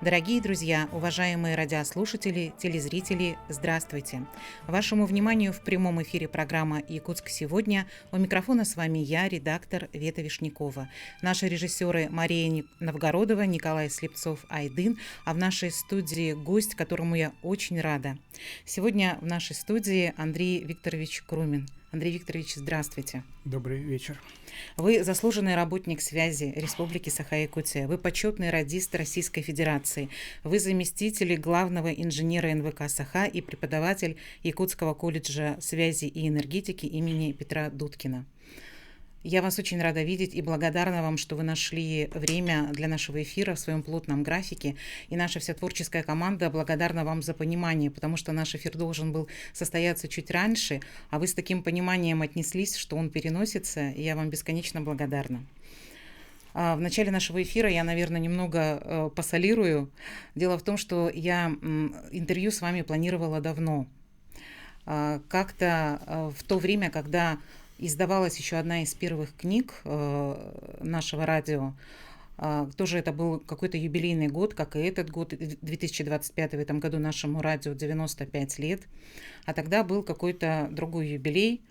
Дорогие друзья, уважаемые радиослушатели, телезрители, здравствуйте! Вашему вниманию в прямом эфире программа «Якутск сегодня». У микрофона с вами я, редактор Вета Вишнякова. Наши режиссеры Мария Новгородова, Николай Слепцов-Айдын, а в нашей студии гость, которому я очень рада. Сегодня в нашей студии Андрей Викторович Крумин. Андрей Викторович, здравствуйте. Добрый вечер. Вы заслуженный работник связи Республики Саха-Якутия. Вы почетный радист Российской Федерации. Вы заместитель главного инженера НВК Саха и преподаватель Якутского колледжа связи и энергетики имени Петра Дудкина. Я вас очень рада видеть и благодарна вам, что вы нашли время для нашего эфира в своем плотном графике. И наша вся творческая команда благодарна вам за понимание, потому что наш эфир должен был состояться чуть раньше, а вы с таким пониманием отнеслись, что он переносится, и я вам бесконечно благодарна. В начале нашего эфира я, наверное, немного посолирую. Дело в том, что я интервью с вами планировала давно. Как-то в то время, когда издавалась еще одна из первых книг нашего радио. Тоже это был какой-то юбилейный год, как и этот год, 2025 в этом году нашему радио 95 лет. А тогда был какой-то другой юбилей.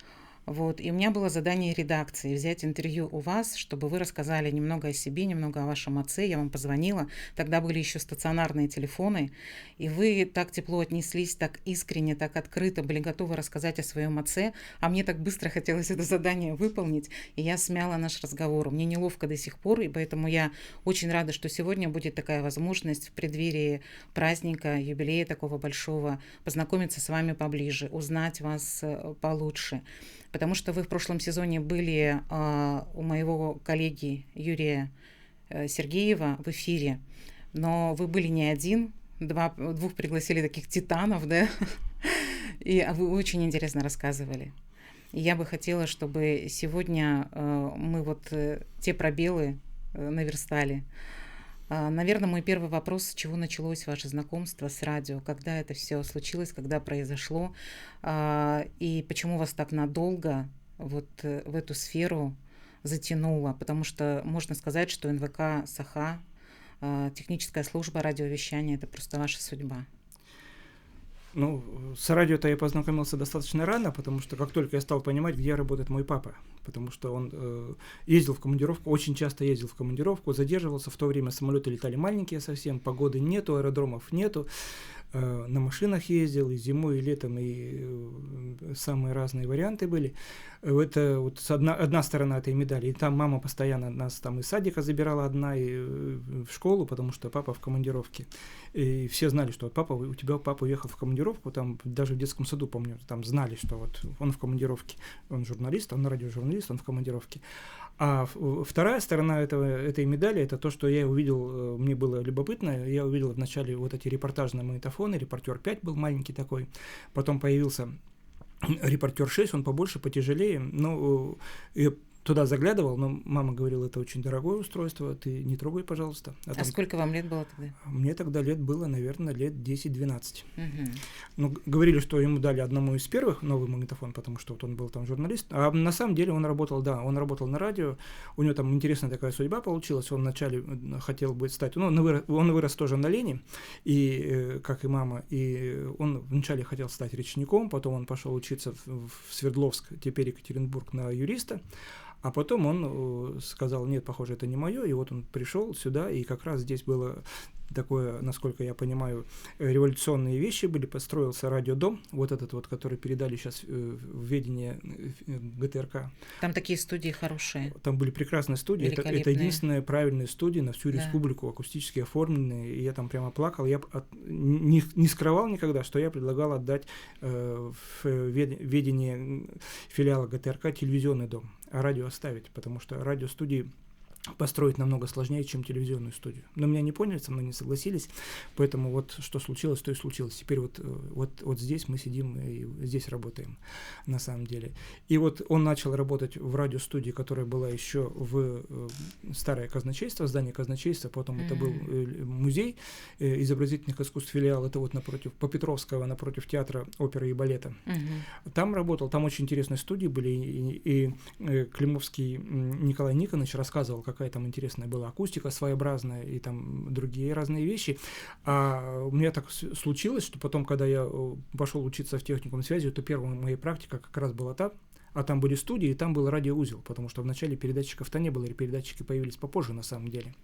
И у меня было задание редакции взять интервью у вас, чтобы вы рассказали немного о себе, немного о вашем отце. Я вам позвонила, тогда были еще стационарные телефоны, и вы так тепло отнеслись, так искренне, так открыто были готовы рассказать о своем отце, а мне так быстро хотелось это задание выполнить, и я смяла наш разговор. Мне неловко до сих пор, и поэтому я очень рада, что сегодня будет такая возможность в преддверии праздника, юбилея такого большого, познакомиться с вами поближе, узнать вас получше. Потому что вы в прошлом сезоне были у моего коллеги Юрия Сергеева в эфире, но вы были не один, двух пригласили таких титанов, да, и вы очень интересно рассказывали. И я бы хотела, чтобы сегодня мы те пробелы наверстали. Наверное, мой первый вопрос: с чего началось ваше знакомство с радио? Когда это все случилось, когда произошло? И почему вас так надолго в эту сферу затянуло? Потому что можно сказать, что НВК Саха, техническая служба радиовещания — это просто ваша судьба. С радио-то я познакомился достаточно рано, потому что как только я стал понимать, где работает мой папа, потому что он ездил в командировку, очень часто ездил в командировку, задерживался, в то время самолеты летали маленькие совсем, погоды нету, аэродромов нету, на машинах ездил и зимой, и летом, и самые разные варианты были. Это одна сторона этой медали. И там мама постоянно нас там из садика забирала одна, и в школу, потому что папа в командировке. И все знали, что у тебя папа уехал в командировку, там даже в детском саду, помню, там знали, что он в командировке. Он журналист, он радиожурналист, он в командировке. А вторая сторона этой медали — это то, что я увидел, мне было любопытно. Я увидел вначале эти репортажные магнитофоны, «Репортер 5» был маленький такой, потом появился «Репортер 6», он побольше, потяжелее, но я туда заглядывал, но мама говорила: это очень дорогое устройство, ты не трогай, пожалуйста. А сколько вам лет было тогда? Мне тогда лет было, наверное, лет 10-12. Угу. Говорили, что ему дали одному из первых новый магнитофон, потому что он был там журналист. А на самом деле он работал на радио. У него там интересная такая судьба получилась. Он вначале хотел бы стать... он вырос тоже на Лене, и, как и мама. И он вначале хотел стать речником, потом он пошел учиться в Свердловск, теперь Екатеринбург, на юриста. А потом он сказал: нет, похоже, это не мое, и он пришел сюда, и как раз здесь было такое, насколько я понимаю, революционные вещи были. Построился радиодом, который передали сейчас в ведение ГТРК. Там такие студии хорошие. Там были прекрасные студии. Это единственные правильные студии на всю республику, акустически оформленные. И я там прямо плакал. Я не скрывал никогда, что я предлагал отдать в ведение филиала ГТРК телевизионный дом, а радио оставить, потому что радиостудии построить намного сложнее, чем телевизионную студию. Но меня не поняли, со мной не согласились, поэтому что случилось, то и случилось. Теперь здесь мы сидим и здесь работаем, на самом деле. И он начал работать в радиостудии, которая была еще в старое казначейство, здание казначейства, потом это был музей изобразительных искусств, филиал, это напротив Попетровского, напротив театра оперы и балета. Там работал, там очень интересные студии были, и Климовский Николай Никонович рассказывал, какая там интересная была акустика своеобразная и там другие разные вещи. А у меня так случилось, что потом, когда я пошел учиться в техникум связи, то первая моя практика как раз была та, а там были студии, и там был радиоузел, потому что вначале передатчиков-то не было, и передатчики появились попозже на самом деле.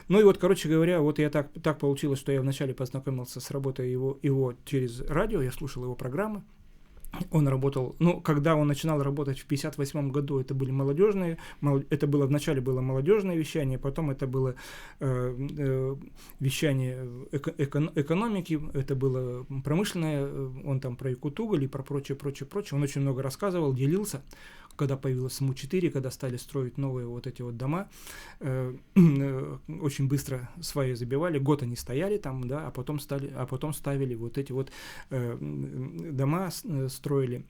Ну и вот, короче говоря, вот я так получилось, что я вначале познакомился с работой его через радио, я слушал его программы. Он работал, ну, когда он начинал работать в 1958 году, это были вначале было молодежное вещание, потом это было вещание экономики, это было промышленное, он там про Якутуголь и про прочее. Он очень много рассказывал, делился, когда появилась СМУ-4, когда стали строить новые вот эти вот дома, очень быстро сваи забивали, год они стояли там, да, а потом ставили вот эти вот дома, строили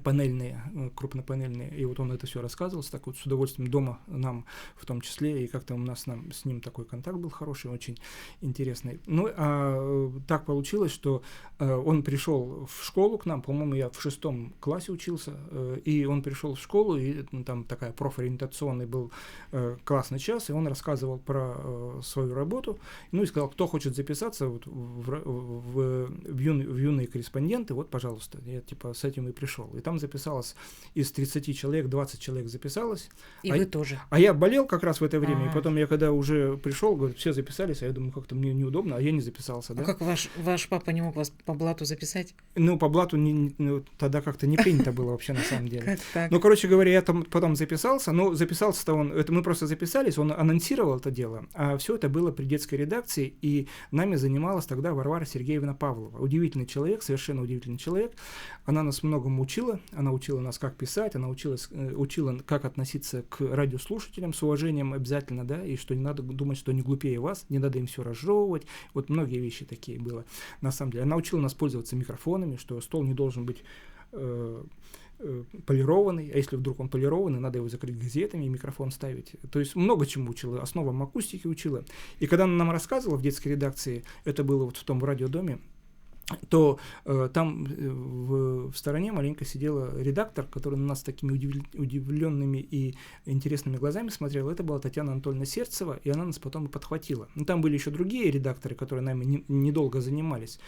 панельные, крупнопанельные, и вот он это все рассказывал, так вот с удовольствием дома нам в том числе, и как-то с ним такой контакт был хороший, очень интересный. Ну, а так получилось, что он пришел в школу к нам, по-моему, я в 6 классе учился, и он пришел в школу, и там такая профориентационный был классный час, и он рассказывал про свою работу, ну, и сказал, кто хочет записаться вот в юные корреспонденты, вот, пожалуйста, я типа с этим и пришел. И там записалось из 30 человек, 20 человек записалось. И вы тоже. А я болел как раз в это время, и потом я когда уже пришел, говорит, все записались, а я думаю, как-то мне неудобно, а я не записался. Да? А как ваш папа не мог вас по блату записать? Ну, по блату тогда как-то не принято было вообще на самом деле. Как так? Ну, короче говоря, я там потом записался, но записался-то мы просто записались, он анонсировал это дело, а все это было при детской редакции, и нами занималась тогда Варвара Сергеевна Павлова. Удивительный человек, совершенно удивительный человек. Она нас многому учила, она учила нас, как писать, она учила, как относиться к радиослушателям с уважением обязательно, да, и что не надо думать, что они глупее вас, не надо им все разжевывать, вот многие вещи такие было, на самом деле. Она учила нас пользоваться микрофонами, что стол не должен быть полированный, а если вдруг он полированный, надо его закрыть газетами и микрофон ставить. То есть много чему учила, основам акустики учила. И когда она нам рассказывала в детской редакции, это было вот в том радиодоме, то там в стороне маленько сидела редактор, который на нас такими удивленными и интересными глазами смотрел. Это была Татьяна Анатольевна Сердцева, и она нас потом и подхватила. Ну, там были еще другие редакторы, которые нами недолго занимались.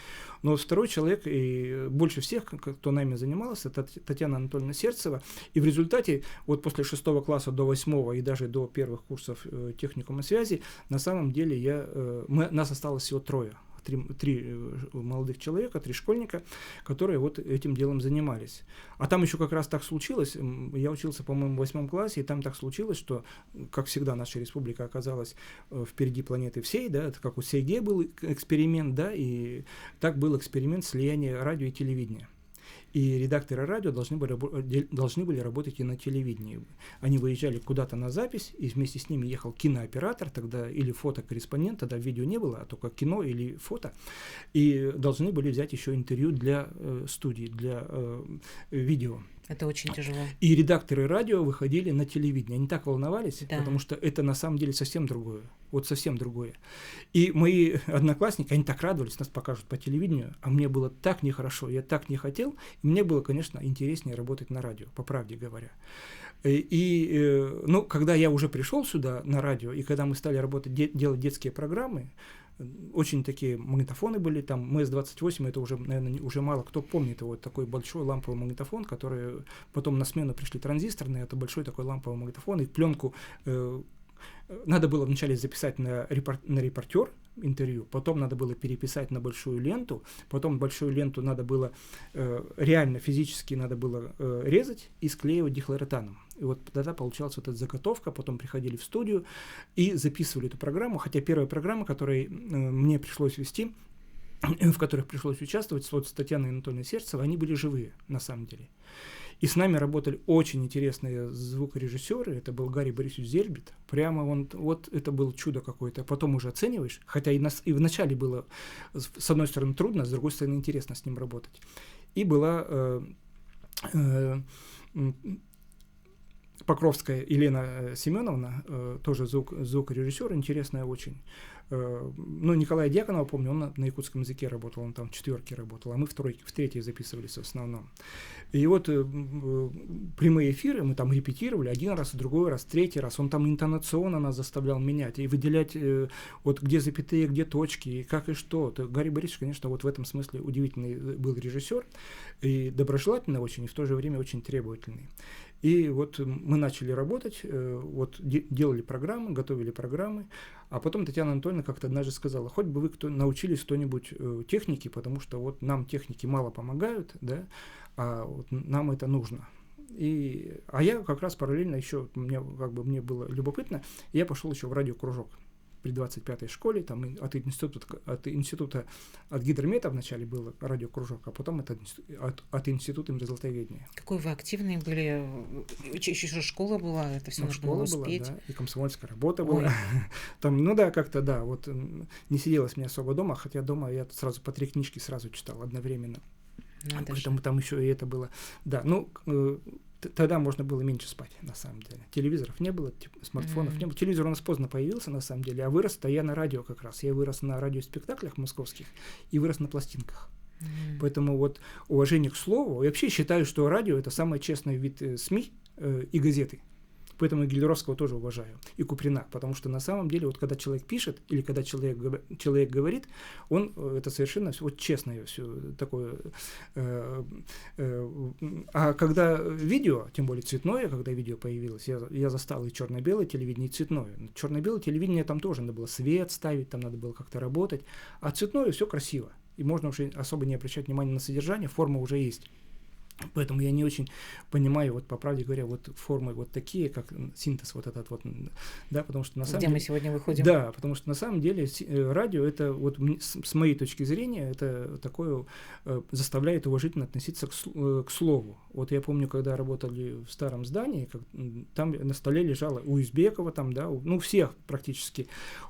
Но второй человек, и больше всех, кто нами занимался, это Татьяна Анатольевна Сердцева. И в результате, вот после 6 класса до 8 и даже до первых курсов техникума связи, на самом деле нас осталось всего 3. Три молодых человека, 3 школьника, которые вот этим делом занимались. А там еще как раз так случилось, я учился, по-моему, в 8 классе, и там так случилось, что, как всегда, наша республика оказалась впереди планеты всей, да, это как у Сейге был эксперимент, да, и так был эксперимент слияния радио и телевидения. И редакторы радио должны были работать и на телевидении. Они выезжали куда-то на запись, и вместе с ними ехал кинооператор тогда, или фотокорреспондент, тогда видео не было, а только кино или фото, и должны были взять еще интервью для студии, для видео. Это очень тяжело. И редакторы радио выходили на телевидение. Они так волновались, да, потому что это на самом деле совсем другое. Вот совсем другое. И мои одноклассники, они так радовались, нас покажут по телевидению, а мне было так нехорошо, я так не хотел. И мне было, конечно, интереснее работать на радио, по правде говоря. Ну, когда я уже пришел сюда на радио, и когда мы стали работать, делать детские программы, очень такие магнитофоны были, там МС-28, это уже, наверное, уже мало кто помнит его, такой большой ламповый магнитофон, который потом на смену пришли транзисторные, это большой такой ламповый магнитофон, и пленку надо было вначале записать на репортер интервью, потом надо было переписать на большую ленту, потом большую ленту надо было реально физически надо было резать и склеивать дихлоротаном. И вот тогда получалась вот эта заготовка, потом приходили в студию и записывали эту программу, хотя первая программа, которой мне пришлось вести, в которых пришлось участвовать, вот с Татьяной Анатольевной Сердцевой, они были живые, на самом деле. И с нами работали очень интересные звукорежиссеры. Это был Гарри Борисович Зельбит. Прямо вот это было чудо какое-то. Потом уже оцениваешь. Хотя и вначале было, с одной стороны, трудно, с другой стороны, интересно с ним работать. И была Покровская Елена Семеновна, тоже звукорежиссер, интересная очень. Ну, Николая Дьяконова, помню, он на якутском языке работал, он там в 4 работал, а мы в 3 записывались в основном. И вот прямые эфиры мы там репетировали один раз, другой раз, третий раз. Он там интонационно нас заставлял менять и выделять, вот где запятые, где точки, и как и что. Гарри Борисович, конечно, вот в этом смысле удивительный был режиссер, и доброжелательный очень, и в то же время очень требовательный. И вот мы начали работать, вот делали программы, готовили программы, а потом Татьяна Анатольевна как-то однажды сказала: хоть бы вы научились кто-нибудь технике, потому что вот нам техники мало помогают, да, а вот нам это нужно. А я как раз параллельно еще, мне было любопытно, я пошел еще в радиокружок при 25-й школе, там от института, от гидромета вначале был радиокружок, а потом от института мразотоведения. Какой вы активный были, еще школа была, это все нужно было успеть. Была, да, и комсомольская работа была. Там, ну да, как-то, да, вот не сиделось мне особо дома, хотя дома я сразу по 3 книжки сразу читал одновременно. Поэтому там еще и это было. Да, ну, тогда можно было меньше спать, на самом деле. Телевизоров не было, смартфонов не было. Телевизор у нас поздно появился, на самом деле, а вырос-то я на радио как раз. Я вырос на радиоспектаклях московских и вырос на пластинках. Поэтому вот уважение к слову. Я вообще считаю, что радио — это самый честный вид СМИ и газеты. Поэтому Гелеровского тоже уважаю, и Куприна, потому что на самом деле, вот когда человек пишет, или когда человек говорит, он это совершенно вот честное все такое. А когда видео, тем более цветное, когда видео появилось, я застал и черно-белое телевидение, и цветное. Черно-белое телевидение там тоже надо было свет ставить, там надо было как-то работать, а цветное все красиво, и можно уже особо не обращать внимания на содержание, форма уже есть. Поэтому я не очень понимаю, вот по правде говоря, вот формы вот такие, как синтез вот этот вот, да, потому что на самом деле... Где мы сегодня выходим? Да, потому что на самом деле радио, это вот с моей точки зрения, это такое заставляет уважительно относиться к слову. Вот я помню, когда работали в старом здании, там на столе лежало у Избекова, там, да, ну, всех практически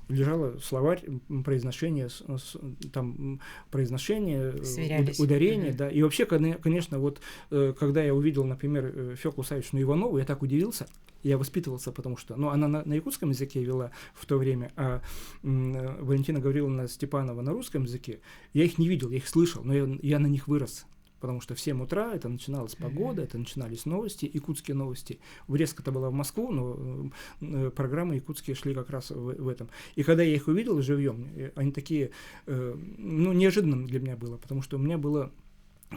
лежало словарь произношения, ударения, да, и вообще, конечно, вот когда я увидел, например, Фёклу Савичну Иванову, я так удивился. Я воспитывался, потому что... Ну, она на якутском языке вела в то время, а Валентина Гавриловна Степанова на русском языке. Я их не видел, я их слышал, но я на них вырос. Потому что в 7 утра это начиналась погода, это начинались новости, якутские новости. Резко-то была в Москву, но программы якутские шли как раз в этом. И когда я их увидел живьем, они такие... Ну, неожиданным для меня было, потому что у меня было...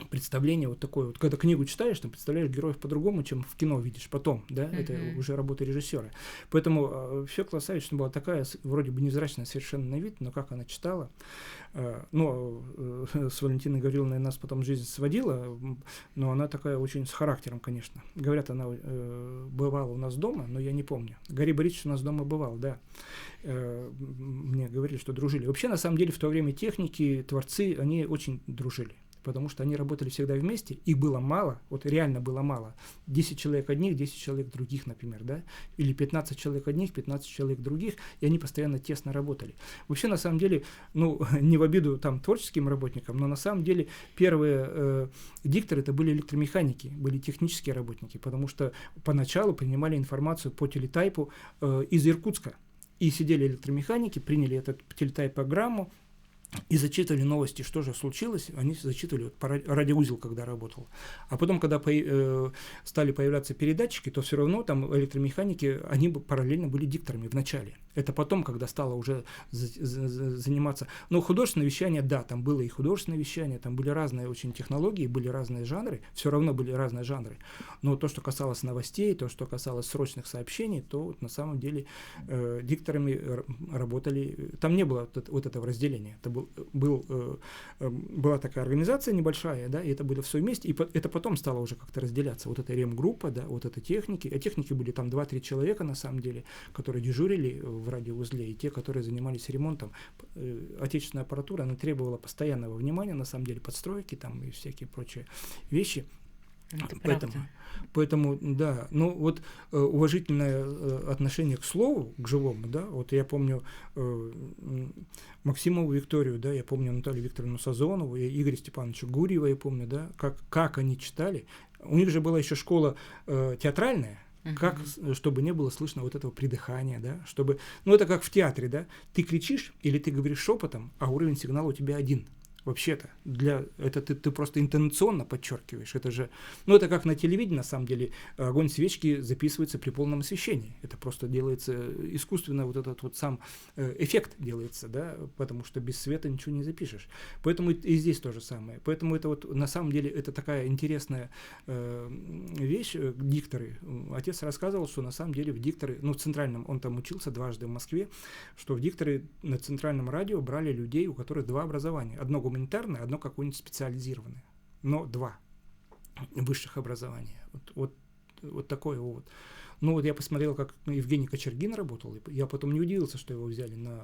представление вот такое, вот когда книгу читаешь, там представляешь героев по-другому, чем в кино видишь потом, да, это уже работа режиссера. Поэтому Фёкла Савична была такая, вроде бы невзрачная совершенно на вид, но как она читала, но с Валентиной Гавриловной нас потом жизнь сводила, но она такая очень с характером, конечно. Говорят, она бывала у нас дома, но я не помню. Гарри Борисович у нас дома бывал, да. Мне говорили, что дружили. Вообще, на самом деле, в то время техники, творцы, они очень дружили. Потому что они работали всегда вместе, их было мало, вот реально было мало. 10 человек одних, 10 человек других, например, да, или 15 человек одних, 15 человек других, и они постоянно тесно работали. Вообще, на самом деле, ну, не в обиду там творческим работникам, но на самом деле первые дикторы это были электромеханики, были технические работники, потому что поначалу принимали информацию по телетайпу из Иркутска. И сидели электромеханики, приняли эту телетайп-программу, и зачитывали новости, что же случилось, они зачитывали вот, радиоузел, когда работал. А потом, когда стали появляться передатчики, то все равно там электромеханики, они параллельно были дикторами в начале. Это потом, когда стало уже заниматься... Ну, художественное вещание, да, там было и художественное вещание, там были разные очень технологии, были разные жанры, все равно были разные жанры. Но то, что касалось новостей, то, что касалось срочных сообщений, то вот, на самом деле дикторами работали... Там не было вот этого разделения. Это была такая организация небольшая, да, и это было все вместе, и это потом стало уже как-то разделяться. Вот эта ремгруппа, да, вот это техники, а техники были там 2-3 человека, на самом деле, которые дежурили в радиоузле, и те, которые занимались ремонтом. Отечественная аппаратура, она требовала постоянного внимания, на самом деле, подстройки там и всякие прочие вещи. Поэтому, да, ну вот уважительное отношение к слову, к живому, да, вот я помню Максимову Викторию, да, я помню Наталью Викторовну Сазонову, и Игоря Степановича Гурьева, я помню, да, как они читали. У них же была еще школа театральная, как, чтобы не было слышно вот этого придыхания, да, чтобы, ну это как в театре, да, ты кричишь или ты говоришь шепотом, а уровень сигнала у тебя один. Вообще-то, это ты просто интонационно подчеркиваешь. Это же, ну это как на телевидении, на самом деле, огонь свечки записывается при полном освещении. Это просто делается искусственно, вот этот вот сам эффект делается, да, потому что без света ничего не запишешь. Поэтому и здесь то же самое. Поэтому это вот на самом деле это такая интересная вещь, дикторы. Отец рассказывал, что на самом деле в дикторы, ну в центральном, он там учился дважды в Москве, что в дикторы на центральном радио брали людей, у которых два образования. Одно гуманитарное, одно какое-нибудь специализированное, но два высших образования. Вот такое вот. Ну вот я посмотрел, как Евгений Кочергин работал, и я потом не удивился, что его взяли на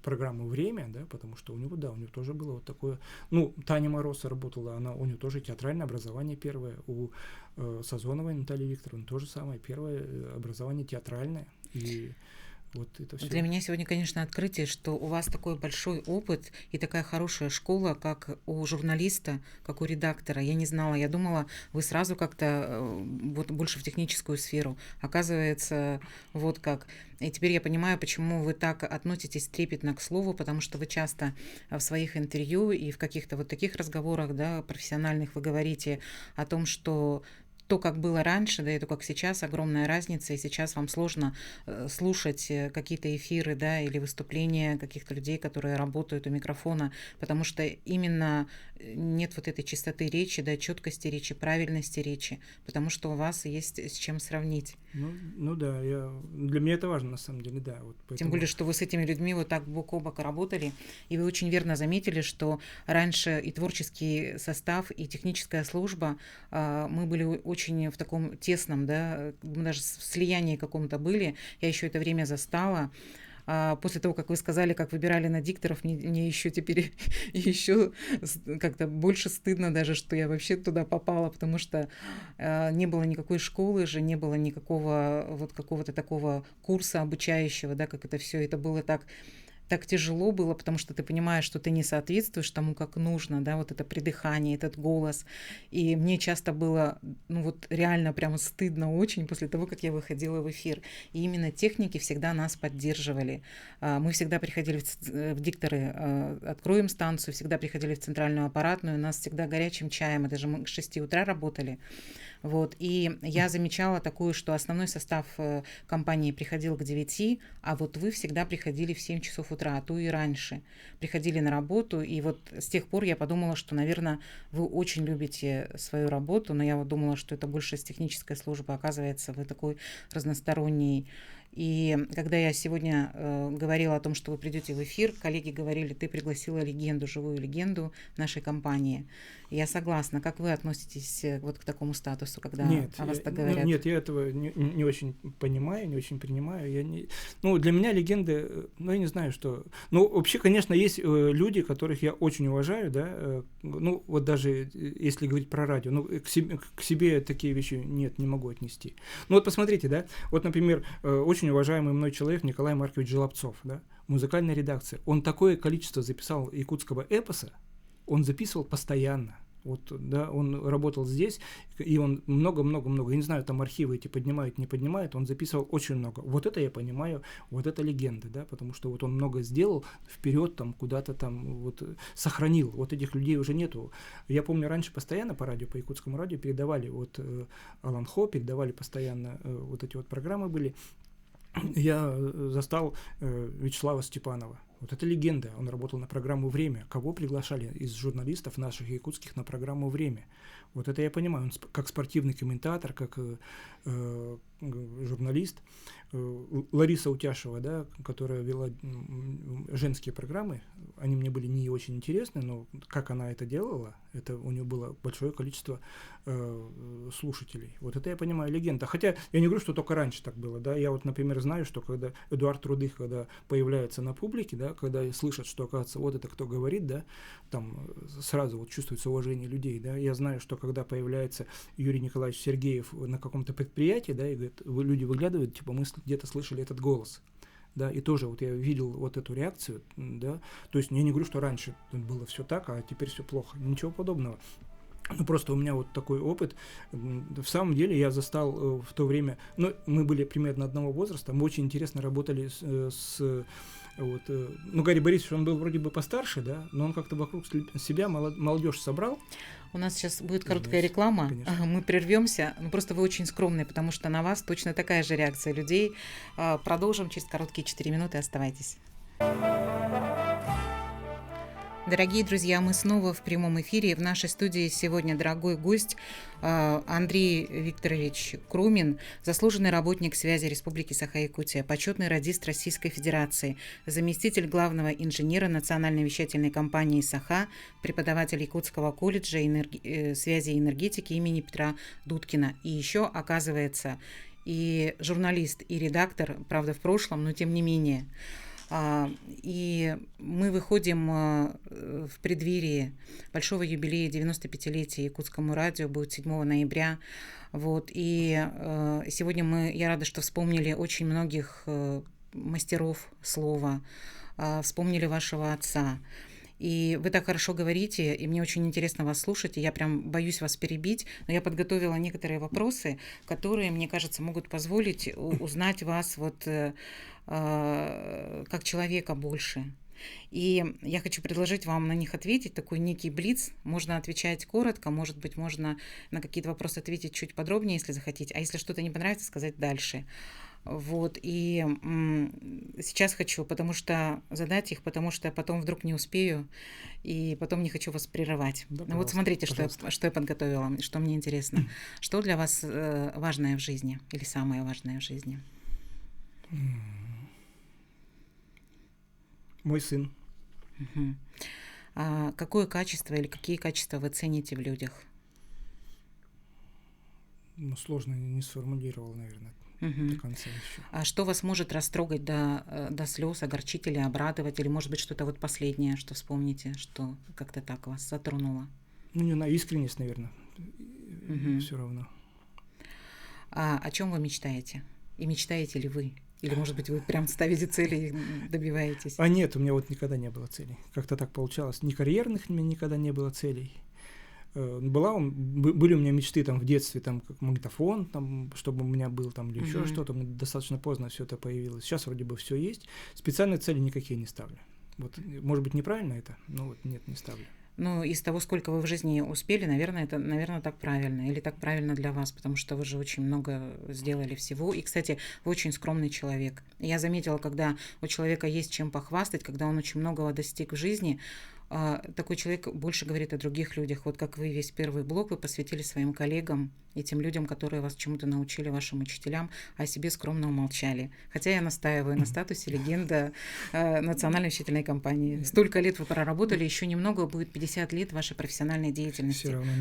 программу «Время», да, потому что у него тоже было вот такое. Ну, Таня Мороз работала, у нее тоже театральное образование первое, у Сазоновой Натальи Викторовны то же самое, первое образование театральное, и вот это все. Для меня сегодня, конечно, открытие, что у вас такой большой опыт и такая хорошая школа, как у журналиста, как у редактора. Я не знала, я думала, вы сразу как-то вот больше в техническую сферу. Оказывается, вот как. И теперь я понимаю, почему вы так относитесь трепетно к слову, потому что вы часто в своих интервью и в каких-то вот таких разговорах, да, профессиональных вы говорите о том, что то, как было раньше, да, и то, как сейчас, огромная разница, и сейчас вам сложно слушать какие-то эфиры, да, или выступления каких-то людей, которые работают у микрофона, потому что именно нет вот этой чистоты речи, да, четкости речи, правильности речи, потому что у вас есть с чем сравнить. Ну да, для меня это важно, на самом деле, да. Вот поэтому... Тем более, что вы с этими людьми вот так бок о бок работали, и вы очень верно заметили, что раньше и творческий состав, и техническая служба, мы были очень в таком тесном, да, мы даже в слиянии каком-то были, я еще это время застала. После того, как вы сказали, как выбирали на дикторов, мне еще теперь еще как-то больше стыдно даже, что я вообще туда попала, потому что не было никакой школы же, не было никакого вот какого-то такого курса обучающего, да, как это все, это было так тяжело было, потому что ты понимаешь, что ты не соответствуешь тому, как нужно, да, вот это придыхание, этот голос. И мне часто было, ну вот реально прямо стыдно очень после того, как я выходила в эфир. И именно техники всегда нас поддерживали. Мы всегда приходили в дикторы, откроем станцию, всегда приходили в центральную аппаратную, нас всегда горячим чаем, это же мы к 6 утра работали. Вот. И я замечала такую, что основной состав компании приходил к 9, а вот вы всегда приходили в 7 часов утра, а то и раньше. Приходили на работу, и вот с тех пор я подумала, что, наверное, вы очень любите свою работу, но я вот думала, что это больше с технической службы. Оказывается, вы такой разносторонний. И когда я сегодня говорила о том, что вы придете в эфир, коллеги говорили, ты пригласила легенду, живую легенду нашей компании. Я согласна. Как вы относитесь вот к такому статусу, когда о вас так говорят? Нет, я этого не очень понимаю, не очень принимаю. Ну, для меня легенды, ну, я не знаю, что... Ну, вообще, конечно, есть люди, которых я очень уважаю, да, ну, вот даже если говорить про радио, ну, к себе такие вещи не могу отнести. Ну, вот посмотрите, да, вот, например, очень уважаемый мной человек Николай Маркович Желобцов, да, музыкальная редакция. Он такое количество записал якутского эпоса, он записывал постоянно. Вот, да, он работал здесь, и он много-много-много, я не знаю, там архивы эти поднимают, не поднимают, он записывал очень много. Вот это я понимаю, вот это легенда, да, потому что вот он много сделал вперед, там, куда-то там, вот, сохранил. Вот этих людей уже нету. Я помню, раньше постоянно по радио, по якутскому радио передавали, вот, Алан Хо, передавали постоянно, вот эти вот программы были. Я застал Вячеслава Степанова. Вот это легенда. Он работал на программу «Время». Кого приглашали из журналистов наших якутских на программу «Время»? Вот это я понимаю. Он как спортивный комментатор, как журналист. Лариса Утяшева, да, которая вела женские программы, они мне были не очень интересны, но как она это делала, это у нее было большое количество слушателей. Вот это я понимаю, легенда. Хотя я не говорю, что только раньше так было, да, я вот, например, знаю, что когда Эдуард Рудых, когда появляется на публике, да, когда слышат, что, оказывается, вот это кто говорит, да, там сразу вот чувствуется уважение людей, да, я знаю, что когда появляется Юрий Николаевич Сергеев на каком-то предприятии, да, и говорит, люди выглядывают, типа, мы где-то слышали этот голос. Да, и тоже вот я видел вот эту реакцию, да, то есть я не говорю, что раньше было все так, а теперь все плохо, ничего подобного. Ну, просто у меня вот такой опыт. В самом деле я застал в то время... Ну, мы были примерно одного возраста. Мы очень интересно работали вот, ну, Гарри Борисович, он был вроде бы постарше, да, но он как-то вокруг себя молодежь собрал. У нас сейчас будет короткая реклама. Конечно. Мы прервемся. Ну, просто вы очень скромные, потому что на вас точно такая же реакция людей. Продолжим через короткие 4 минуты. Оставайтесь. Дорогие друзья, мы снова в прямом эфире. В нашей студии сегодня дорогой гость Андрей Викторович Крумин, заслуженный работник связи Республики Саха-Якутия, почетный радист Российской Федерации, заместитель главного инженера Национальной вещательной компании «Саха», преподаватель Якутского колледжа связи и энергетики имени Петра Дудкина. И еще, оказывается, и журналист, и редактор, правда, в прошлом, но тем не менее. И мы выходим в преддверии большого юбилея 95-летия Якутскому радио, будет 7 ноября. Вот. И сегодня я рада, что вспомнили очень многих мастеров слова, вспомнили вашего отца. И вы так хорошо говорите, и мне очень интересно вас слушать, и я прям боюсь вас перебить, но я подготовила некоторые вопросы, которые, мне кажется, могут позволить узнать вас вот как человека больше. И я хочу предложить вам на них ответить, такой некий блиц. Можно отвечать коротко, может быть, можно на какие-то вопросы ответить чуть подробнее, если захотите, а если что-то не понравится, сказать дальше. Вот, и сейчас хочу, задать их, потому что потом вдруг не успею, и потом не хочу вас прерывать. Да, ну вот смотрите, что я подготовила, что мне интересно. Что для вас важное в жизни или самое важное в жизни? Мой сын. Угу. А какое качество или какие качества вы цените в людях? Ну, сложно не сформулировал, наверное. До конца еще. А что вас может растрогать до слез, огорчить или обрадовать? Или, может быть, что-то вот последнее, что вспомните, что как-то так вас затронуло? Ну, не знаю, искренность, наверное. Все равно. А о чем вы мечтаете? И мечтаете ли вы? Или, может быть, вы прям ставите цели и добиваетесь? А нет, у меня вот никогда не было целей. Как-то так получалось. Ни карьерных у меня никогда не было целей. Были у меня мечты там в детстве, там как магнитофон, там, чтобы у меня был там или еще что-то. Мне достаточно поздно все это появилось. Сейчас вроде бы все есть. Специальные цели никакие не ставлю. Вот, может быть, неправильно это, но вот нет, не ставлю. Ну, из того, сколько вы в жизни успели, наверное, так правильно. Или так правильно для вас, потому что вы же очень много сделали всего. И, кстати, вы очень скромный человек. Я заметила, когда у человека есть чем похвастать, когда он очень многого достиг в жизни, такой человек больше говорит о других людях. Вот как вы весь первый блок вы посвятили своим коллегам и тем людям, которые вас чему-то научили, вашим учителям, а о себе скромно умолчали. Хотя я настаиваю на статусе легенда Национальной вещательной компании. Столько лет вы проработали, еще немного будет 50 лет вашей профессиональной деятельности. Все равно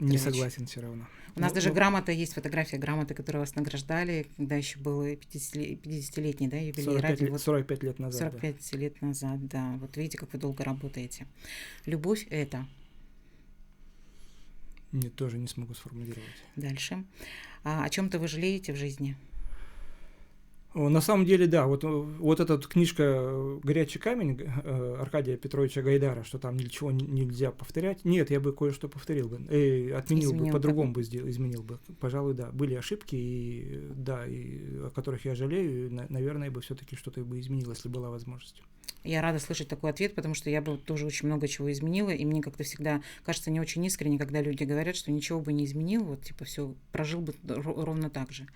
не согласен все равно. У нас даже грамота есть, фотография грамоты, которую вас награждали, когда еще был 50-летний, да, юбилей. 45 лет назад. 45 лет назад, да. Вот видите, как вы долго работаете. Любовь — это? Нет, тоже не смогу сформулировать. Дальше. О чем-то вы жалеете в жизни? На самом деле, да, вот эта книжка «Горячий камень» Аркадия Петровича Гайдара, что там ничего нельзя повторять. Нет, я бы кое-что повторил бы, отменил бы, по-другому бы изменил бы. Пожалуй, да, были ошибки, и о которых я жалею, и, наверное, бы все-таки что-то бы изменил, если была возможность. Я рада слышать такой ответ, потому что я бы тоже очень много чего изменила, и мне как-то всегда кажется не очень искренне, когда люди говорят, что ничего бы не изменил, вот типа все прожил бы ровно так же.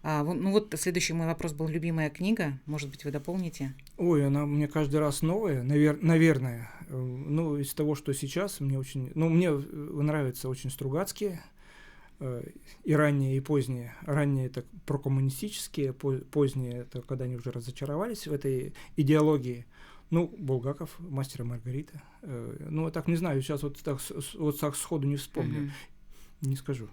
Ну вот следующий мой вопрос был: любимая книга, может быть, вы дополните? Ой, она мне каждый раз новая, наверное. Ну, из того, что сейчас, мне нравятся очень Стругацкие, и ранние, и поздние. Ранние — это прокоммунистические, поздние — это когда они уже разочаровались в этой идеологии. Ну, Булгаков, «Мастер и Маргарита». Ну, я так не знаю, сейчас вот так сходу не вспомню, не скажу.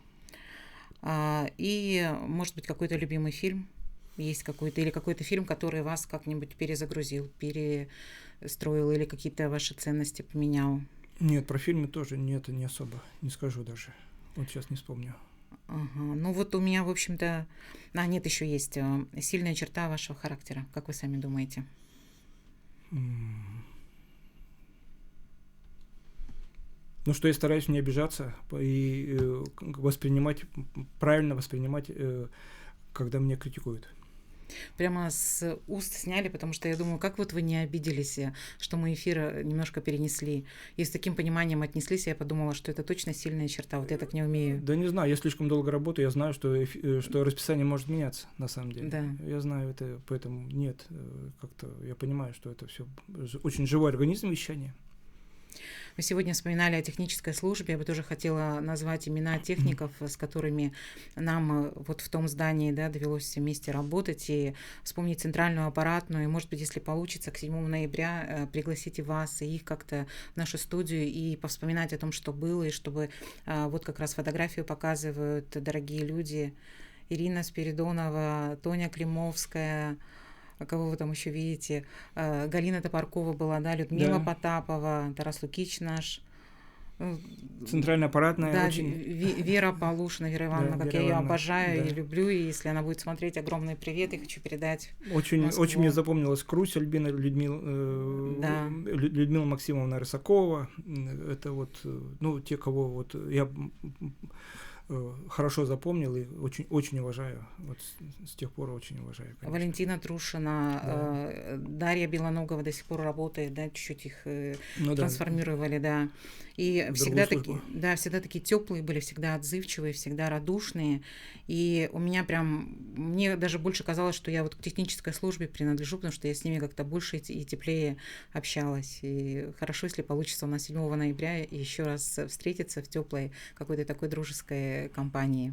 И, может быть, какой-то любимый фильм есть какой-то, или какой-то фильм, который вас как-нибудь перезагрузил, перестроил, или какие-то ваши ценности поменял? Нет, про фильмы тоже нет, не особо, не скажу даже. Вот сейчас не вспомню. Ага. Ну вот у меня, в общем-то... нет, еще есть сильная черта вашего характера, как вы сами думаете? Ну, что я стараюсь не обижаться и правильно воспринимать, когда меня критикуют. Прямо с уст сняли, потому что я думаю, как вот вы не обиделись, что мы эфир немножко перенесли. И с таким пониманием отнеслись, я подумала, что это точно сильная черта. Вот я так не умею. Да не знаю, я слишком долго работаю, я знаю, что расписание может меняться, на самом деле. Да. Я знаю это, поэтому нет, как-то я понимаю, что это все очень живой организм, вещание. Мы сегодня вспоминали о технической службе. Я бы тоже хотела назвать имена техников, с которыми нам вот в том здании, да, довелось вместе работать, и вспомнить центральную аппаратную. И, может быть, если получится, к 7 ноября пригласить и вас, и их как-то в нашу студию, и повспоминать о том, что было, и чтобы вот как раз фотографию показывают дорогие люди. Ирина Спиридонова, Тоня Климовская, кого вы там еще видите, Галина Топоркова была, да, Людмила Потапова, Тарас Лукич наш. Центральная аппаратная. Да, очень... Вера Полушина, Вера Ивановна, как Вера я ее обожаю и люблю, и если она будет смотреть, огромный привет, и хочу передать. Очень мне запомнилась Крусь Альбина, Людмила Максимовна Рысакова. Это вот, ну, те, кого вот я хорошо запомнил и очень уважаю. Вот с тех пор очень уважаю. Конечно. Валентина Трушина, Дарья Белоногова до сих пор работает, да, чуть-чуть их трансформировали, да. И всегда такие теплые были, всегда отзывчивые, всегда радушные. И у меня мне даже больше казалось, что я вот к технической службе принадлежу, потому что я с ними как-то больше и теплее общалась. И хорошо, если получится у нас 7 ноября еще раз встретиться в теплой какой-то такой дружеской компании.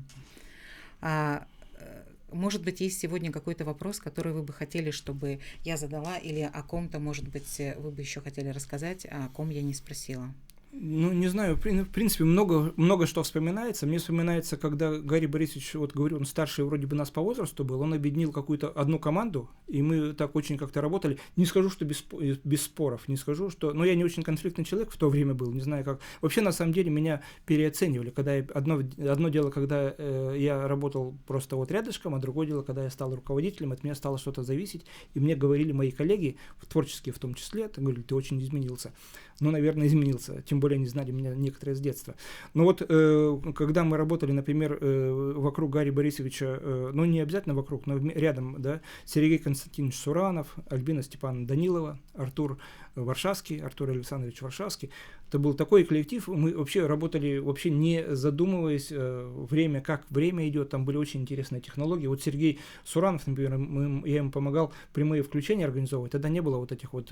Может быть, есть сегодня какой-то вопрос, который вы бы хотели, чтобы я задала, или о ком-то, может быть, вы бы еще хотели рассказать, а о ком я не спросила? Ну, не знаю, в принципе, много что вспоминается. Мне вспоминается, когда Гарри Борисович, вот говорю, он старший вроде бы нас по возрасту был, он объединил какую-то одну команду, и мы так очень как-то работали. Не скажу, что без споров, не скажу, что... Но я не очень конфликтный человек в то время был, не знаю как. Вообще, на самом деле, меня переоценивали. Когда одно дело, когда я работал просто вот рядышком, а другое дело, когда я стал руководителем, от меня стало что-то зависеть, и мне говорили мои коллеги, творческие в том числе, говорили, ты очень изменился. Ну, наверное, изменился. Тем более они знали меня некоторые с детства. Но вот когда мы работали, например, вокруг Гарри Борисовича, ну, не обязательно вокруг, но рядом, да, Сергей Константинович Суранов, Альбина Степановна Данилова, Артур Александрович Варшавский. Это был такой коллектив, мы вообще работали, вообще не задумываясь, время, как время идет, там были очень интересные технологии. Вот Сергей Суранов, например, я ему помогал прямые включения организовывать, тогда не было вот этих вот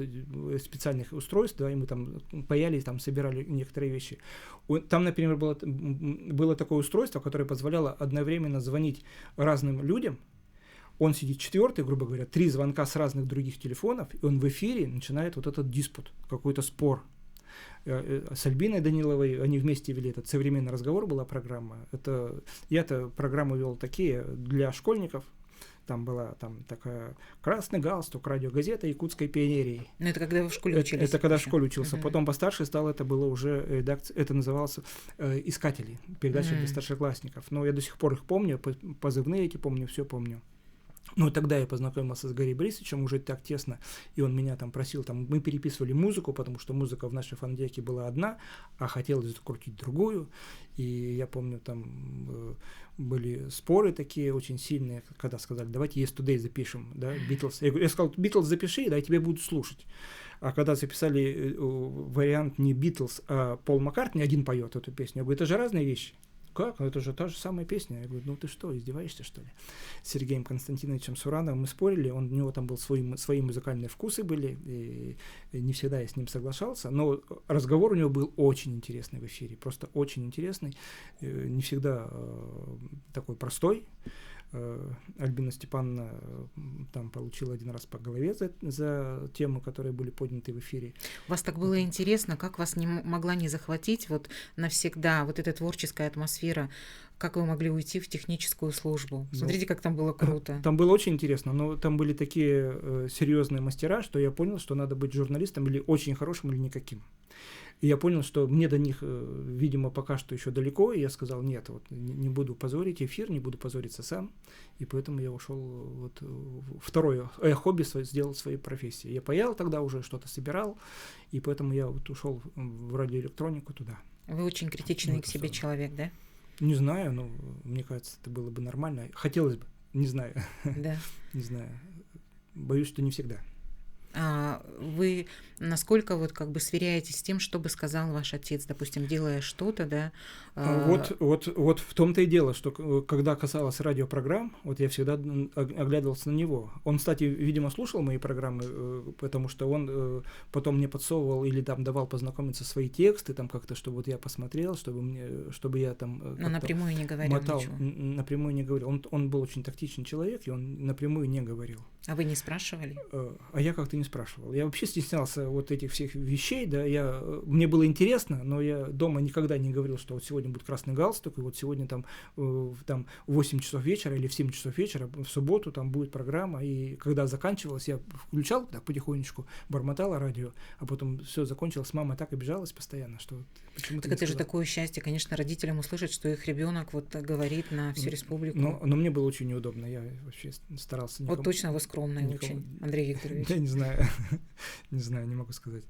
специальных устройств, да, и мы там паяли, там собирали некоторые вещи. Там, например, было такое устройство, которое позволяло одновременно звонить разным людям. Он сидит четвертый, грубо говоря, 3 звонка с разных других телефонов, и он в эфире начинает вот этот диспут, какой-то спор. С Альбиной Даниловой они вместе вели этот «Современный разговор», была программа. Я-то программу вел такие для школьников. Там была такая «Красный галстук», радиогазета «Якутской пионерии». Ну, это когда вы в школе учились? Это когда в школе учился. Потом постарше стал, это было уже редакция, это называлось «Искатели», передача для старшеклассников. Но я до сих пор их помню, позывные эти помню, все помню. Ну, тогда я познакомился с Гарри Борисовичем уже так тесно, и он меня там просил, мы переписывали музыку, потому что музыка в нашей фонотеке была одна, а хотелось закрутить другую, и я помню, там были споры такие очень сильные, когда сказали, давайте Yesterday запишем, да, Beatles. Я сказал, Beatles запиши, да, я тебя буду слушать. А когда записали вариант не Beatles, а Пол Маккартни один поет эту песню, я говорю, это же разные вещи. Как? Ну, это же та же самая песня. Я говорю, ну ты что, издеваешься, что ли? С Сергеем Константиновичем Сурановым мы спорили, у него там свои музыкальные вкусы были, и не всегда я с ним соглашался, но разговор у него был очень интересный в эфире, просто очень интересный, не всегда такой простой. Альбина Степановна там получила один раз по голове за темы, которые были подняты в эфире. У вас так было интересно, как вас не могла не захватить вот навсегда вот эта творческая атмосфера, как вы могли уйти в техническую службу? Смотрите, как там было круто. Там было очень интересно, но там были такие серьезные мастера, что я понял, что надо быть журналистом или очень хорошим, или никаким. И я понял, что мне до них, видимо, пока что еще далеко, и я сказал, нет, вот не буду позорить эфир, не буду позориться сам, и поэтому я ушел вот второе хобби сделал своей профессией. Я паял тогда уже, что-то собирал, и поэтому я вот ушел в радиоэлектронику туда. Вы очень Ну, критичный к это себе всё. человек, да? Не знаю, но мне кажется, это было бы нормально. Хотелось бы, не знаю, Да. не знаю. Боюсь, что не всегда. А вы насколько вот как бы сверяетесь с тем, что бы сказал ваш отец, допустим, делая что-то, да? А, Вот в том-то и дело, что когда касалось радиопрограмм, вот я всегда оглядывался на него. Он, кстати, видимо, слушал мои программы, потому что он потом мне подсовывал или там давал познакомиться свои тексты, там как-то, чтобы вот я посмотрел, чтобы я там но как-то напрямую не говорил мотал, ничего. напрямую не говорил. Он был очень тактичный человек, и он напрямую не говорил. А вы не спрашивали? А я как-то не спрашивал. Я вообще стеснялся вот этих всех вещей, да, мне было интересно, но я дома никогда не говорил, что вот сегодня будет красный галстук, и вот сегодня там в 8 часов вечера или в 7 часов вечера в субботу там будет программа, и когда заканчивалась, я включал так потихонечку, бормотал радио, а потом все закончилось, мама так обижалась постоянно, что вот почему-то Так не это же сказал. такое счастье, конечно, родителям услышать, что их ребенок вот говорит на всю республику. Но мне было очень неудобно, я вообще старался Вот точно вы скромный очень, Андрей Викторович. Я не знаю, не могу сказать.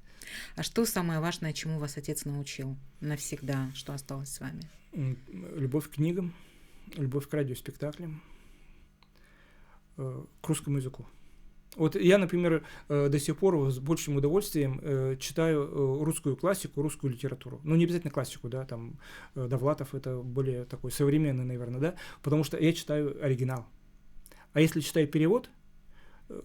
А что самое важное, чему вас отец научил навсегда, что осталось с вами? Любовь к книгам, любовь к радиоспектаклям, к русскому языку. Вот я, например, до сих пор с большим удовольствием читаю русскую классику, русскую литературу. Ну, не обязательно классику, да, там Довлатов — это более такой современный, наверное, да, потому что я читаю оригинал. А если читаю перевод,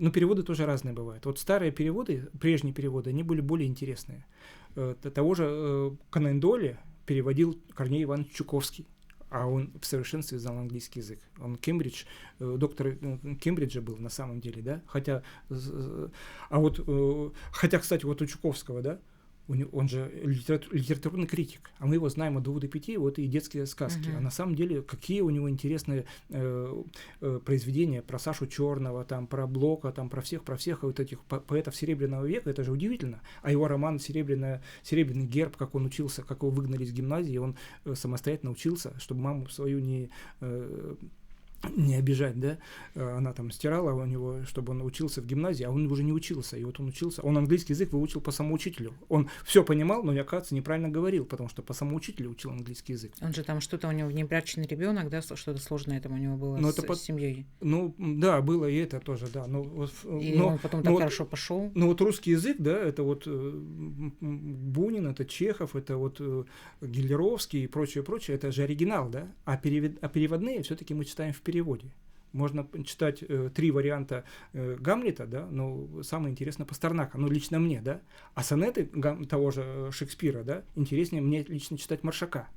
ну, переводы тоже разные бывают. Вот старые переводы, прежние переводы, они были более интересные. Того же Конан Дойля переводил Корней Иванович Чуковский, а он в совершенстве знал английский язык. Он доктор Кембриджа был на самом деле, да, хотя, кстати, вот у Чуковского, да, он же литературный критик, а мы его знаем от 2 до 5, вот и детские сказки. А на самом деле, какие у него интересные произведения про Сашу Черного, там, про Блока, там, про всех вот этих поэтов Серебряного века, это же удивительно. А его роман «Серебряный герб», как он учился, как его выгнали из гимназии, он самостоятельно учился, чтобы маму свою не обижать, да, она там стирала у него, чтобы он учился в гимназии, а он уже не учился, и вот он учился, он английский язык выучил по самоучителю, он все понимал, но, оказывается, неправильно говорил, потому что по самоучителю учил английский язык. Он же там что-то у него внебрачный ребенок, да, что-то сложное там у него было с семьей. Ну, да, было и это тоже, да. Он потом так хорошо пошел. Ну, вот русский язык, да, это вот Бунин, это Чехов, это вот Гелеровский и прочее, это же оригинал, да, а переводные все-таки мы читаем в переводе. Можно читать 3 варианта Гамлета, да, но самое интересное Пастернака, ну, лично мне, да, а сонеты того же Шекспира, да, интереснее мне лично читать Маршака.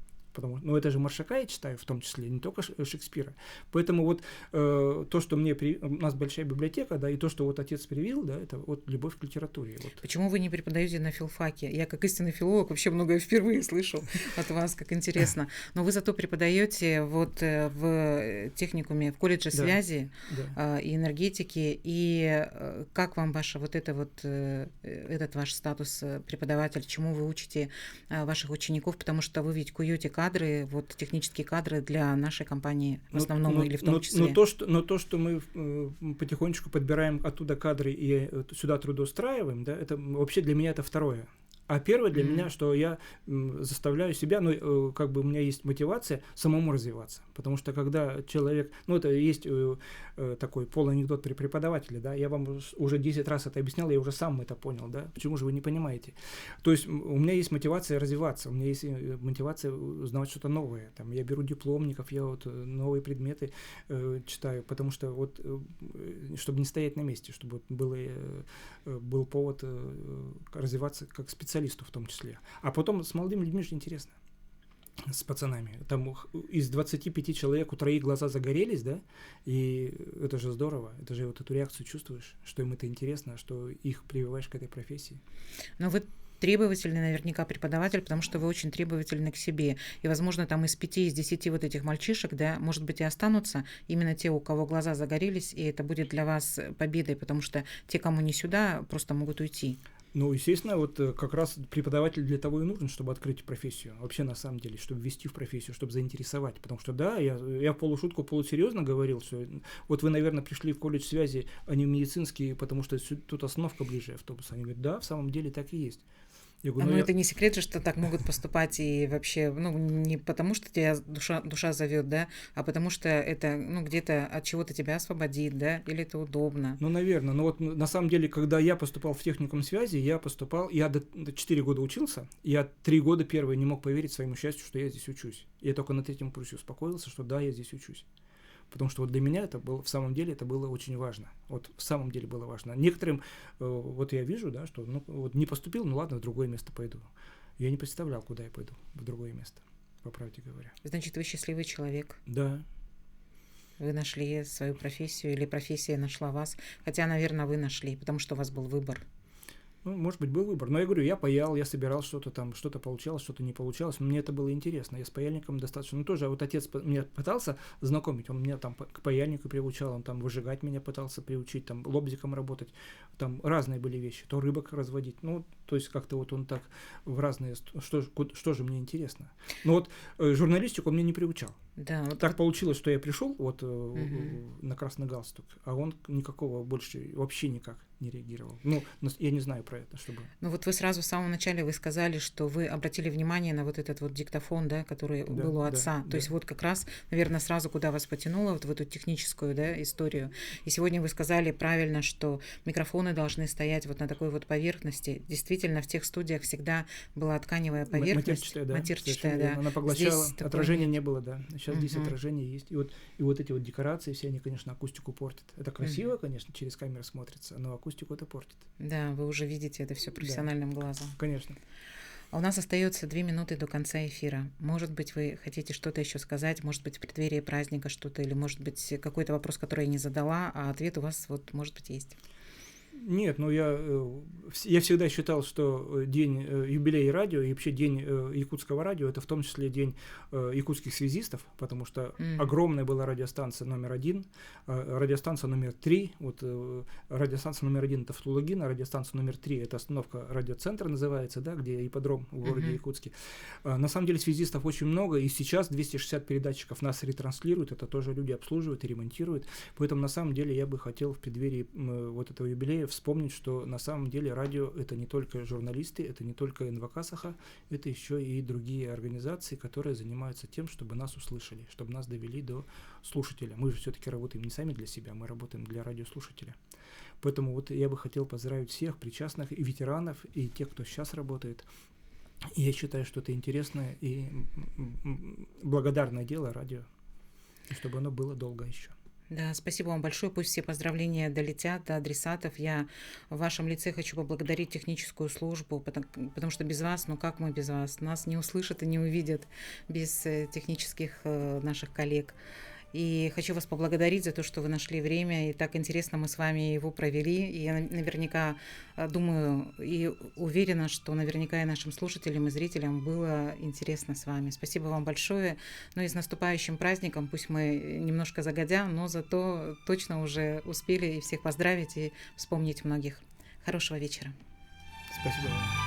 Ну, это же Маршака я читаю в том числе, не только Шекспира. Поэтому вот то, что у нас большая библиотека, да, и то, что вот отец привил, да, это вот любовь к литературе. Вот. Почему вы не преподаете на филфаке? Я, как истинный филолог, вообще многое впервые слышу от вас, как интересно. Но вы зато преподаете вот в техникуме, в колледже связи и энергетики. И как вам этот ваш статус преподаватель, чему вы учите ваших учеников? Потому что вы ведь куете кадры, вот технические кадры для нашей компании в основном или в том числе. Но то, что мы потихонечку подбираем оттуда кадры и сюда трудоустраиваем, да, это вообще для меня это второе. А первое для меня, что я заставляю себя, ну, как бы у меня есть мотивация самому развиваться. Потому что когда человек, ну, это есть такой полуанекдот при преподавателе, да, я вам уже 10 раз это объяснял, я уже сам это понял, да, почему же вы не понимаете? То есть у меня есть мотивация развиваться, у меня есть мотивация узнавать что-то новое. Там, я беру дипломников, я вот новые предметы читаю, потому что вот, чтобы не стоять на месте, чтобы был повод развиваться как специалисту в том числе. А потом с молодыми людьми же интересно. С пацанами. Там из 25 человек у 3 глаза загорелись, да, и это же здорово. Это же вот эту реакцию чувствуешь, что им это интересно, что их прививаешь к этой профессии. Но вы требовательный наверняка преподаватель, потому что вы очень требовательны к себе. И, возможно, там из 5, из 10 вот этих мальчишек, да, может быть, и останутся именно те, у кого глаза загорелись, и это будет для вас победой, потому что те, кому не сюда, просто могут уйти. Ну, естественно, вот как раз преподаватель для того и нужен, чтобы открыть профессию. Вообще, на самом деле, чтобы ввести в профессию, чтобы заинтересовать. Потому что, да, я полушутку, полусерьезно говорил, что вот вы, наверное, пришли в колледж связи, а не в медицинский, потому что тут остановка ближе автобуса. Они говорят, да, в самом деле так и есть. Я говорю, Но ну, это не секрет же, что так могут поступать и вообще, ну, не потому что тебя душа зовет, да, а потому что это, ну, где-то от чего-то тебя освободит, да, или это удобно. ну, наверное. Но вот на самом деле, когда я поступал в техникум связи, я до 4 года учился, и я 3 года первые не мог поверить своему счастью, что я здесь учусь. Я только на 3-м курсе успокоился, что да, я здесь учусь. Потому что вот для меня это было, в самом деле, это было очень важно. Вот в самом деле было важно. Некоторым, вот я вижу, да, что ну, вот не поступил, ну ладно, в другое место пойду. Я не представлял, куда я пойду, в другое место, по правде говоря. Значит, вы счастливый человек. Да. Вы нашли свою профессию или профессия нашла вас. Хотя, наверное, вы нашли, потому что у вас был выбор. Ну, может быть, был выбор. Но я говорю, я паял, я собирал что-то там, что-то получалось, что-то не получалось. Но мне это было интересно. Я с паяльником достаточно... Ну, тоже вот отец меня пытался знакомить. Он меня там к паяльнику приучал, он там выжигать меня пытался приучить, там лобзиком работать. Там разные были вещи. То рыбок разводить. Ну, то есть как-то вот он так в разные... Что же мне интересно? Но вот журналистику он мне не приучал. Да, вот так получилось, что я пришел вот на красный галстук, а он никакого больше, вообще никак не реагировал. Ну, я не знаю про это, чтобы... Ну вот вы сразу в самом начале вы сказали, что вы обратили внимание на вот этот вот диктофон, да, который был у отца. То есть вот как раз, наверное, сразу куда вас потянуло, вот в эту техническую, да, историю. И сегодня вы сказали правильно, что микрофоны должны стоять вот на такой вот поверхности. Действительно, в тех студиях всегда была тканевая поверхность. Матерчатая, да. Она поглощала, отражения не было, да. Сейчас здесь отражение есть. И вот эти вот декорации все, они, конечно, акустику портят. Это красиво, конечно, через камеру смотрится, но акустику это портит. Да, вы уже видите это все профессиональным глазом. Конечно. А у нас остается 2 минуты до конца эфира. Может быть, вы хотите что-то еще сказать, может быть, в преддверии праздника что-то, или, может быть, какой-то вопрос, который я не задала, а ответ у вас, вот, может быть, есть. Нет, ну я всегда считал, что день юбилея радио и вообще день якутского радио, это в том числе день якутских связистов, потому что огромная была радиостанция номер 1, радиостанция номер 3, вот радиостанция номер 1 это Фтулагина, радиостанция номер 3 это остановка радиоцентра называется, да, где ипподром в городе Якутске. На самом деле связистов очень много, и сейчас 260 передатчиков нас ретранслируют, это тоже люди обслуживают и ремонтируют, поэтому на самом деле я бы хотел в преддверии вот этого юбилея вспомнить, что на самом деле радио это не только журналисты, это не только НВК Саха, это еще и другие организации, которые занимаются тем, чтобы нас услышали, чтобы нас довели до слушателя. Мы же все-таки работаем не сами для себя, мы работаем для радиослушателя. Поэтому вот я бы хотел поздравить всех причастных и ветеранов, и тех, кто сейчас работает. И я считаю, что это интересное и благодарное дело радио, и чтобы оно было долго еще. Да, спасибо вам большое. Пусть все поздравления долетят до адресатов. Я в вашем лице хочу поблагодарить техническую службу, потому что без вас, ну как мы без вас? Нас не услышат и не увидят без технических наших коллег. И хочу вас поблагодарить за то, что вы нашли время, и так интересно мы с вами его провели. И я наверняка думаю и уверена, что наверняка и нашим слушателям и зрителям было интересно с вами. Спасибо вам большое. Ну и с наступающим праздником, пусть мы немножко загодя, но зато точно уже успели и всех поздравить и вспомнить многих. Хорошего вечера. Спасибо вам.